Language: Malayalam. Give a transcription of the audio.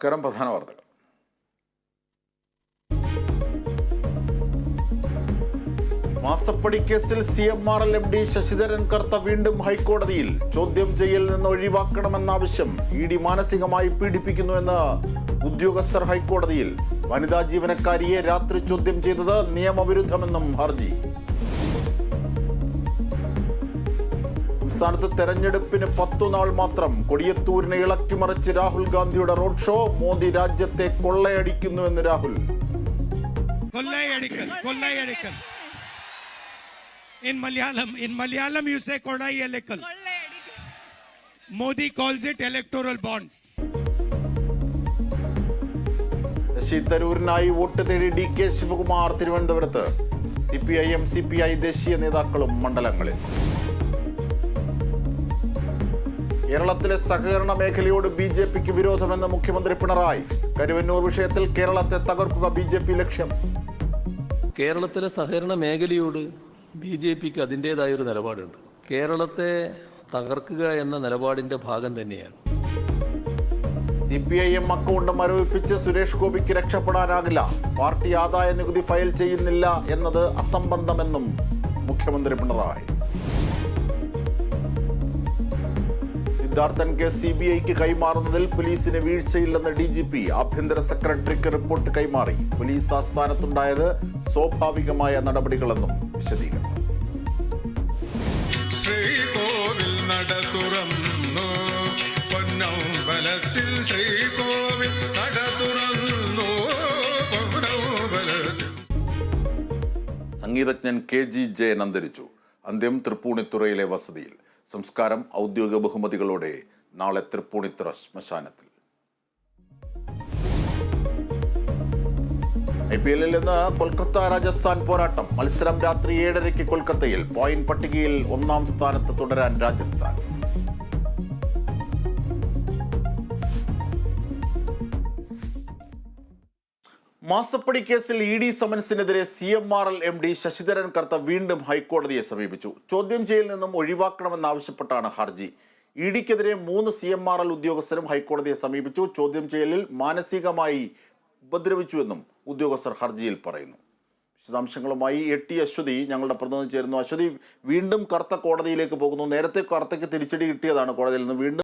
നമസ്കാരം. പ്രധാന വാർത്തകൾ. മാസപ്പടി കേസിൽ CMRL MD ശശിധരൻ കർത്ത വീണ്ടും ഹൈക്കോടതിയിൽ. ചോദ്യം ചെയ്യലിൽ നിന്ന് ഒഴിവാക്കണമെന്ന ആവശ്യം. ED മാനസികമായി പീഡിപ്പിക്കുന്നുവെന്ന് ഉദ്യോഗസ്ഥർ ഹൈക്കോടതിയിൽ. വനിതാ ജീവനക്കാരിയെ രാത്രി ചോദ്യം ചെയ്തത് നിയമവിരുദ്ധമെന്നും ഹർജി. സംസ്ഥാനത്ത് തെരഞ്ഞെടുപ്പിന് 10 നാൾ മാത്രം. കൊടിയത്തൂരിനെ ഇളക്കിമറിച്ച് രാഹുൽ ഗാന്ധിയുടെ റോഡ് ഷോ. മോദി രാജ്യത്തെ കൊള്ളയടിക്കുന്നുവെന്ന് Rahul. In Malayalam you say kollaiyalikkal. Modi calls it electoral bonds. Shashi തരൂരിനായി വോട്ട് തേടി DK ശിവകുമാർ തിരുവനന്തപുരത്ത്. CPIM CPI ദേശീയ നേതാക്കളും മണ്ഡലങ്ങളിൽ. കേരളത്തിലെ സഹകരണ മേഖലയോട് BJPക്ക് വിരോധമെന്ന് മുഖ്യമന്ത്രി പിണറായി. കരുവന്നൂർ വിഷയത്തിൽ കേരളത്തെ തകർക്കുക BJP ലക്ഷ്യം. കേരളത്തിലെ സഹകരണ മേഖലയോട് BJPക്ക് അതിൻ്റേതായൊരു നിലപാടുണ്ട്. കേരളത്തെ തകർക്കുക എന്ന നിലപാടിൻ്റെ ഭാഗം തന്നെയാണ്. CPIM അക്കൗണ്ട് മരവിപ്പിച്ച് സുരേഷ് ഗോപിക്ക് രക്ഷപ്പെടാനാകില്ല. പാർട്ടി ആദായ നികുതി ഫയൽ ചെയ്യുന്നില്ല എന്നത് അസംബന്ധമെന്നും മുഖ്യമന്ത്രി പിണറായി. സിദ്ധാർത്ഥൻ കേസ് CBIക്ക് കൈമാറുന്നതിൽ പോലീസിന് വീഴ്ചയില്ലെന്ന് DGP. ആഭ്യന്തര സെക്രട്ടറിക്ക് റിപ്പോർട്ട് കൈമാറി. പോലീസ് ആസ്ഥാനത്തുണ്ടായത് സ്വാഭാവികമായ നടപടികളെന്നും വിശദീകരണം. ശ്രീകോവിൽ നട തുറന്നു, പൊന്നമ്പലത്തിൽ ശ്രീകോവിൽ നട തുറന്നു, പൊന്നമ്പലത്തിൽ. സംഗീതജ്ഞൻ KG ജയൻ അന്തരിച്ചു. അന്ത്യം തൃപ്പൂണിത്തുറയിലെ വസതിയിൽ. സംസ്കാരം ഔദ്യോഗിക ബഹുമതികളോടെ നാളെ തൃപ്പൂണിത്തുറ ശ്മശാനത്തിൽ. IPL ഇന്ന് കൊൽക്കത്ത രാജസ്ഥാൻ പോരാട്ടം. മത്സരം രാത്രി 7:30 കൊൽക്കത്തയിൽ. പോയിന്റ് പട്ടികയിൽ 1-ാം സ്ഥാനത്ത് തുടരാൻ രാജസ്ഥാൻ. മാസപ്പടി കേസിൽ ED സമൻസിനെതിരെ CMRL MD ശശിധരൻ കർത്ത വീണ്ടും ഹൈക്കോടതിയെ സമീപിച്ചു. ചോദ്യം ചെയ്യലിൽ നിന്നും ഒഴിവാക്കണമെന്നാവശ്യപ്പെട്ടാണ് ഹർജി. EDക്കെതിരെ 3 CMRL ഉദ്യോഗസ്ഥരും ഹൈക്കോടതിയെ സമീപിച്ചു. ചോദ്യം ചെയ്യലിൽ മാനസികമായി ഉപദ്രവിച്ചുവെന്നും ഉദ്യോഗസ്ഥർ ഹർജിയിൽ പറയുന്നു. വിശദാംശങ്ങളുമായി AT അശ്വതി ഞങ്ങളുടെ പ്രതിനിധി ചേരുന്നു. അശ്വതി, വീണ്ടും കർത്ത കോടതിയിലേക്ക് പോകുന്നു. നേരത്തെ കർത്തയ്ക്ക് തിരിച്ചടി കിട്ടിയതാണ് കോടതിയിൽ നിന്ന്. വീണ്ടും